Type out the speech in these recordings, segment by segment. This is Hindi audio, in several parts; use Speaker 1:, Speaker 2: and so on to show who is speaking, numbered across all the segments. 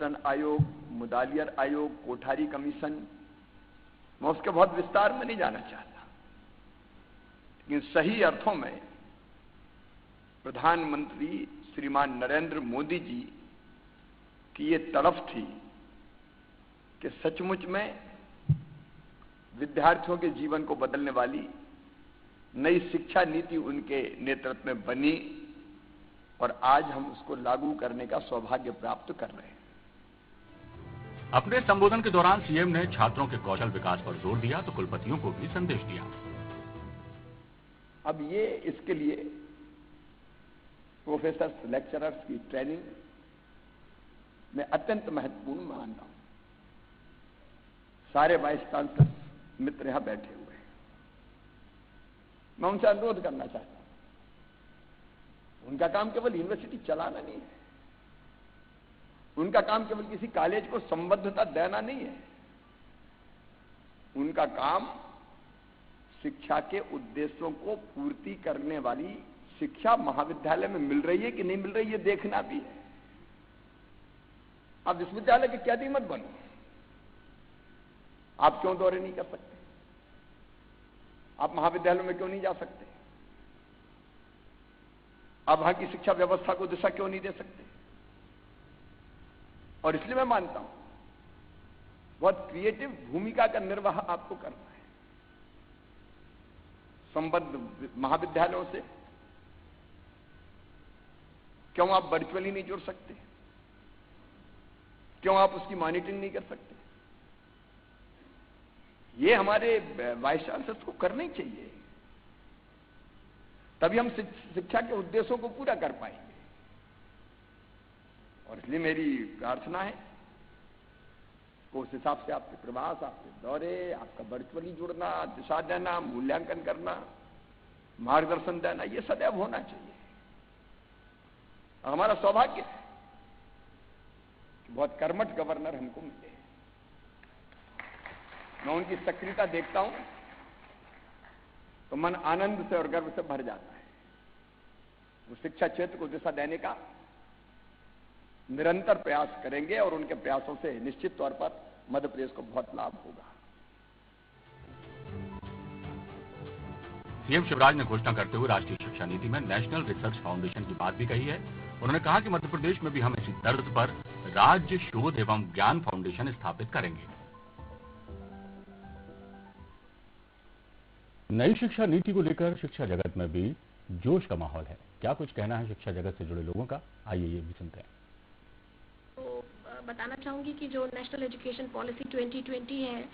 Speaker 1: कमीशन आयोग, मुदालियर आयोग, कोठारी कमीशन, मैं उसके बहुत विस्तार में नहीं जाना चाहता, लेकिन सही अर्थों में प्रधानमंत्री श्रीमान नरेंद्र मोदी जी की ये तड़फ थी कि सचमुच में विद्यार्थियों के जीवन को बदलने वाली नई शिक्षा नीति उनके नेतृत्व में बनी और आज हम उसको लागू करने का सौभाग्य प्राप्त कर रहे हैं।
Speaker 2: अपने संबोधन के दौरान सीएम ने छात्रों के कौशल विकास पर जोर दिया तो कुलपतियों को भी संदेश दिया।
Speaker 1: अब ये इसके लिए प्रोफेसर्स, लेक्चरर्स की ट्रेनिंग मैं अत्यंत महत्वपूर्ण मानता हूं। सारे वाइस चांसलर मित्र यहां बैठे हुए हैं, मैं उनसे अनुरोध करना चाहता हूं, उनका काम केवल यूनिवर्सिटी चलाना नहीं है, उनका काम केवल किसी कॉलेज को संबद्धता देना नहीं है, उनका काम शिक्षा के उद्देश्यों को पूर्ति करने वाली शिक्षा महाविद्यालय में मिल रही है कि नहीं मिल रही है देखना भी है। आप विश्वविद्यालय के कैदी मत बनो, आप क्यों दौरे नहीं कर सकते, आप महाविद्यालय में क्यों नहीं जा सकते, आप वहां की शिक्षा व्यवस्था को दिशा क्यों नहीं दे सकते। और इसलिए मैं मानता हूं बहुत क्रिएटिव भूमिका का निर्वाह आपको करना है संबद्ध महाविद्यालयों से। क्यों आप वर्चुअली नहीं जुड़ सकते, क्यों आप उसकी मॉनिटरिंग नहीं कर सकते। ये हमारे वाइस चांसलर्स को करना ही चाहिए, तभी हम शिक्षा के उद्देश्यों को पूरा कर पाएंगे। और इसलिए मेरी प्रार्थना है कि उस हिसाब से आपके प्रवास, आपके दौरे, आपका वर्चुअली जुड़ना, दिशा देना, मूल्यांकन करना, मार्गदर्शन देना, ये सदैव होना चाहिए। हमारा सौभाग्य है कि बहुत कर्मठ गवर्नर हमको मिले। मैं उनकी सक्रियता देखता हूं तो मन आनंद से और गर्व से भर जाता है। वो शिक्षा क्षेत्र को दिशा देने का निरंतर प्रयास करेंगे और उनके प्रयासों से निश्चित तौर पर मध्य प्रदेश को बहुत लाभ होगा।
Speaker 2: सीएम शिवराज ने घोषणा करते हुए राष्ट्रीय शिक्षा नीति में नेशनल रिसर्च फाउंडेशन की बात भी कही है। उन्होंने कहा कि मध्य प्रदेश में भी हम इसी तर्ज पर राज्य शोध एवं ज्ञान फाउंडेशन स्थापित करेंगे।
Speaker 3: नई शिक्षा नीति को लेकर शिक्षा जगत में भी जोश का माहौल है। क्या कुछ कहना है शिक्षा जगत से जुड़े लोगों का, आइए ये भी सुनते हैं।
Speaker 4: तो बताना चाहूंगी कि जो नेशनल एजुकेशन पॉलिसी 2020 है,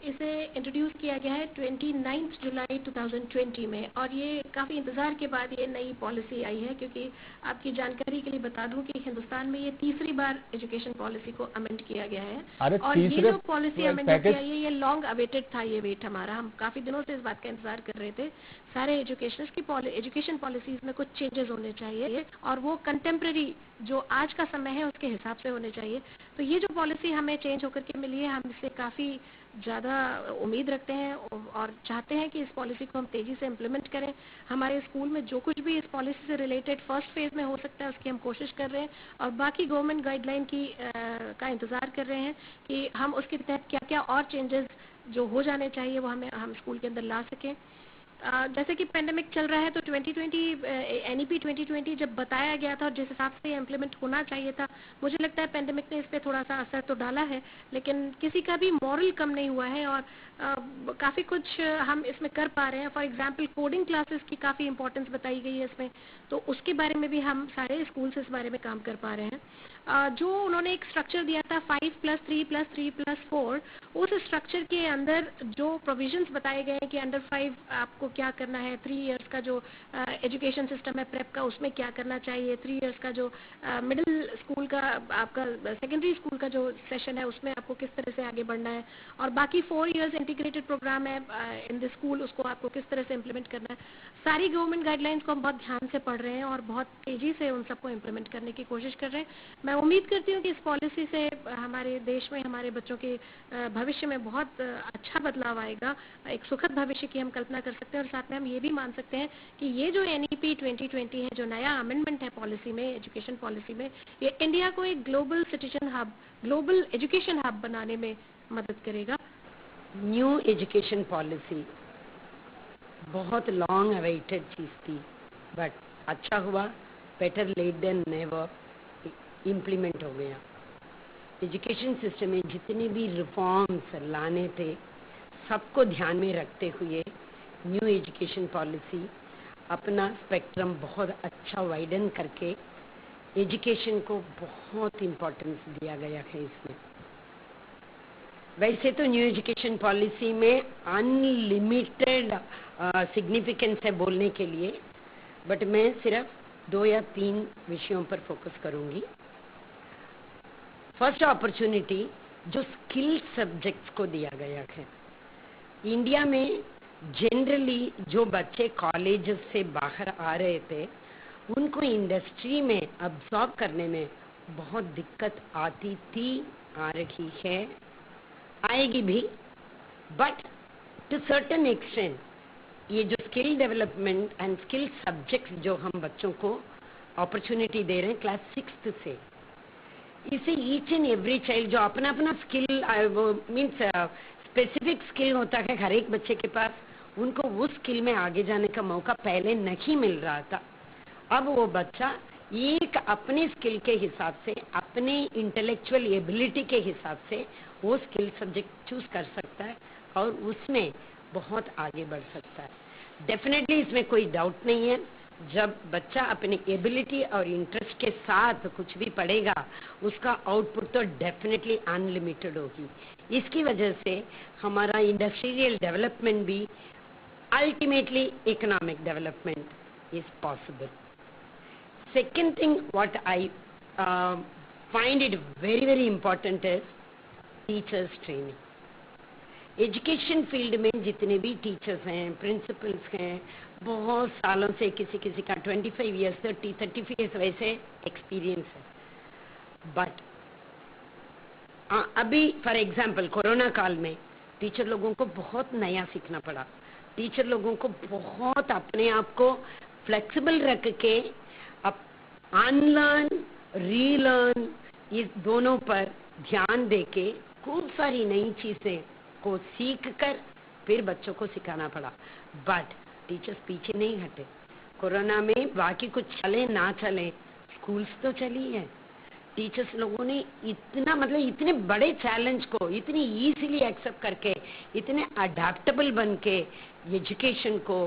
Speaker 4: इसे इंट्रोड्यूस किया गया है 29 जुलाई 2020 में, और ये काफ़ी इंतज़ार के बाद ये नई पॉलिसी आई है। क्योंकि आपकी जानकारी के लिए बता दूं कि हिंदुस्तान में ये तीसरी बार एजुकेशन पॉलिसी को अमेंड किया गया है। और ये जो पॉलिसी अमेंड किया गया ये लॉन्ग अवेटेड था, ये वेट हमारा, हम काफ़ी दिनों से इस बात का इंतजार कर रहे थे। सारे एजुकेशन पॉलिसीज में कुछ चेंजेस होने चाहिए और वो कंटेम्प्रेरी जो आज का समय है उसके हिसाब से होने चाहिए। तो ये जो पॉलिसी हमें चेंज होकर के मिली है, हम इससे काफ़ी ज़्यादा उम्मीद रखते हैं और चाहते हैं कि इस पॉलिसी को हम तेज़ी से इम्प्लीमेंट करें। हमारे स्कूल में जो कुछ भी इस पॉलिसी से रिलेटेड फर्स्ट फेज में हो सकता है उसकी हम कोशिश कर रहे हैं और बाकी गवर्नमेंट गाइडलाइन का इंतज़ार कर रहे हैं कि हम उसके तहत क्या क्या और चेंजेस जो हो जाने चाहिए वो हम स्कूल के अंदर ला सकें। जैसे कि पेंडेमिक चल रहा है तो 2020 एनईपी 2020 जब बताया गया था और जिस हिसाब से इम्प्लीमेंट होना चाहिए था, मुझे लगता है पेंडेमिक ने इस पर थोड़ा सा असर तो डाला है, लेकिन किसी का भी मॉरल कम नहीं हुआ है और काफ़ी कुछ हम इसमें कर पा रहे हैं। फॉर एग्जांपल कोडिंग क्लासेस की काफ़ी इंपॉर्टेंस बताई गई है इसमें, तो उसके बारे में भी हम सारे स्कूल से इस बारे में काम कर पा रहे हैं। जो उन्होंने एक स्ट्रक्चर दिया था 5+3+3+4, उस स्ट्रक्चर के अंदर जो प्रोविजंस बताए गए हैं कि अंडर 5 आपको क्या करना है, 3 इयर्स का जो एजुकेशन सिस्टम है प्रेप का उसमें क्या करना चाहिए, 3 इयर्स का जो मिडिल स्कूल का आपका सेकेंडरी स्कूल का जो सेशन है उसमें आपको किस तरह से आगे बढ़ना है, और बाकी 4 इयर्स इंटीग्रेटेड प्रोग्राम है इन द स्कूल, उसको आपको किस तरह से इम्प्लीमेंट करना है। सारी गवर्नमेंट गाइडलाइंस को हम बहुत ध्यान से पढ़ रहे हैं और बहुत तेजी से उन सबको इम्प्लीमेंट करने की कोशिश कर रहे हैं। मैं उम्मीद करती हूँ कि इस पॉलिसी से हमारे देश में हमारे बच्चों के भविष्य में बहुत अच्छा बदलाव आएगा, एक सुखद भविष्य की हम कल्पना कर सकते हैं। और साथ में हम ये भी मान सकते हैं कि ये जो NEP 2020 है, जो नया अमेंडमेंट है पॉलिसी में, एजुकेशन पॉलिसी में, ये इंडिया को एक global citizen hub, global education hub बनाने में मदद करेगा।
Speaker 5: न्यू एजुकेशन पॉलिसी बहुत लॉन्ग अवेटेड चीज़ थी, बट अच्छा हुआ, better late than never, implement हो गया। एजुकेशन सिस्टम में जितने भी रिफॉर्म्स लाने थे, सबको ध्यान में रखते हुए न्यू एजुकेशन पॉलिसी अपना स्पेक्ट्रम बहुत अच्छा वाइडन करके एजुकेशन को बहुत इम्पोर्टेंस दिया गया है इसमें। वैसे तो न्यू एजुकेशन पॉलिसी में अनलिमिटेड सिग्निफिकेंस है बोलने के लिए, बट मैं सिर्फ 2 या 3 विषयों पर फोकस करूंगी। फर्स्ट अपॉर्चुनिटी जो स्किल सब्जेक्ट्स को दिया गया है। इंडिया में जनरली जो बच्चे कॉलेज से बाहर आ रहे थे, उनको इंडस्ट्री में अब्सॉर्ब करने में बहुत दिक्कत आती थी, आ रही है, आएगी भी, बट टू सर्टेन एक्सटेंट ये जो skill development and skill subjects जो हम बच्चों को अपॉर्चुनिटी दे रहे हैं क्लास 6 से, इसे ईच एंड एवरी चाइल्ड जो अपना अपना स्किल, वो मीन्स स्पेसिफिक स्किल होता है हर एक बच्चे के पास, उनको उस स्किल में आगे जाने का मौका पहले नहीं मिल रहा था। अब वो बच्चा एक अपने स्किल के हिसाब से, अपने इंटेलेक्चुअल एबिलिटी के हिसाब से वो स्किल सब्जेक्ट चूज कर सकता है और उसमें बहुत आगे बढ़ सकता है। डेफिनेटली इसमें कोई डाउट नहीं है, जब बच्चा अपनी एबिलिटी और इंटरेस्ट के साथ कुछ भी पढ़ेगा, उसका आउटपुट तो डेफिनेटली अनलिमिटेड होगी। इसकी वजह से हमारा इंडस्ट्रियल डेवलपमेंट भी, ultimately economic development is possible. Second thing what I find it very very important is teachers training. Education field में जितने भी टीचर्स हैं, प्रिंसिपल्स हैं, बहुत सालों से, किसी किसी का 25 ईयर्स, 30-35 ईयर्स वैसे एक्सपीरियंस है, बट अभी फॉर एग्जांपल कोरोना काल में टीचर लोगों को बहुत नया सीखना पड़ा। टीचर लोगों को बहुत अपने आप को फ्लेक्सिबल रख के अनलर्न, रीलर्न, इस दोनों पर ध्यान देके खूब सारी नई चीजें को सीख कर फिर बच्चों को सिखाना पड़ा। बट टीचर्स पीछे नहीं हटे। कोरोना में बाकी कुछ चले ना चले, स्कूल्स तो चली है। टीचर्स लोगों ने इतना, मतलब इतने बड़े चैलेंज को इतनी इजीली एक्सेप्ट करके, इतने अडेप्टेबल बन के एजुकेशन को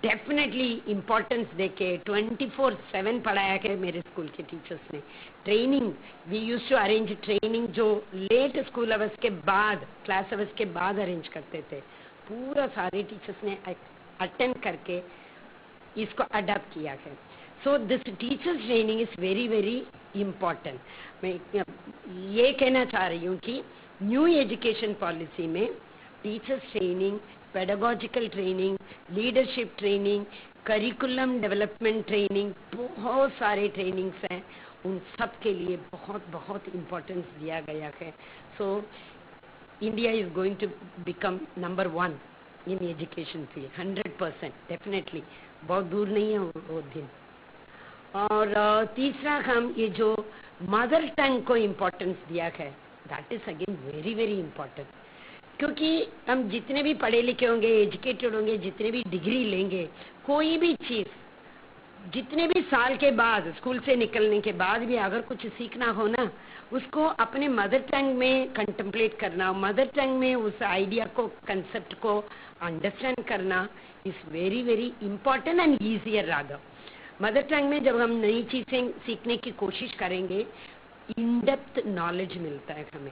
Speaker 5: डेफिनेटली इम्पोर्टेंस देके 24/7 पढ़ाया गया मेरे स्कूल के टीचर्स ने। Training, we used to arrange training जो लेट स्कूल अवर्स के बाद, क्लास अवर्स के बाद अरेंज करते थे, पूरा सारे टीचर्स ने अटेंड करके इसको अडॉप्ट किया है। So this teachers training is very very important. मैं ये कहना चाह रही हूँ कि न्यू एजुकेशन पॉलिसी में teachers training, pedagogical training, leadership training, curriculum development training, बहुत सारे ट्रेनिंग्स हैं, उन सब के लिए बहुत बहुत इम्पोर्टेंस दिया गया है। So India is going to become number 1 in education field, 100% definitely, बहुत दूर नहीं है वो दिन। और तीसरा हम ये जो मदर टंग को इम्पोर्टेंस दिया है, that is again very very important. क्योंकि हम जितने भी पढ़े लिखे होंगे, एजुकेटेड होंगे, जितने भी डिग्री लेंगे, कोई भी चीज जितने भी साल के बाद, स्कूल से निकलने के बाद भी अगर कुछ सीखना हो ना, उसको अपने मदर टंग में कंटेम्पलेट करना, मदर टंग में उस आइडिया को, कंसेप्ट को अंडरस्टैंड करना is very very important and easier rather. Mother tongue में जब हम नई चीजें सीखने की कोशिश करेंगे, इन डेप्थ नॉलेज मिलता है हमें।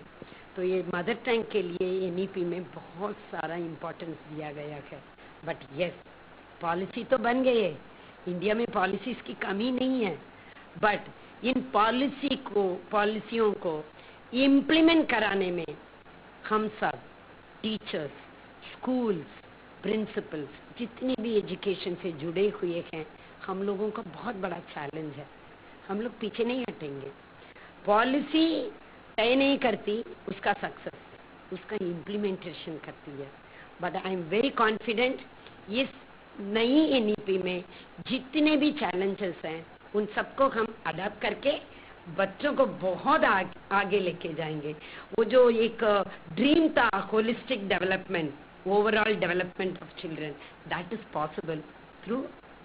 Speaker 5: तो ये मदर टंग के लिए NEP में बहुत सारा इम्पोर्टेंस दिया गया है। बट यस, पॉलिसी तो बन गई है, इंडिया में पॉलिसीज की कमी नहीं है, बट इन पॉलिसियों को इम्प्लीमेंट कराने में हम सब टीचर्स, स्कूल्स, प्रिंसिपल्स, जितने भी एजुकेशन से जुड़े हुए हैं, हम लोगों का बहुत बड़ा चैलेंज है। हम लोग पीछे नहीं हटेंगे। पॉलिसी तय नहीं करती उसका सक्सेस, उसका इम्प्लीमेंटेशन करती है। But I am very confident इस नई एनईपी में जितने भी चैलेंजेस हैं उन सबको हम अडॉप्ट करके बच्चों को बहुत आगे लेके जाएंगे। वो जो एक ड्रीम था holistic development, overall development of children, that is possible through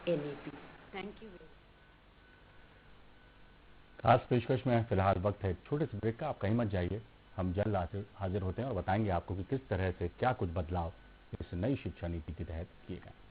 Speaker 5: NEP. Thank you.
Speaker 3: खास पेशकश में फिलहाल वक्त है छोटे से ब्रेक का, आप कहीं मत जाइए। हम जल्द हाजिर होते हैं और बताएंगे आपको कि किस तरह से क्या कुछ बदलाव इस नई शिक्षा नीति के तहत किए गए।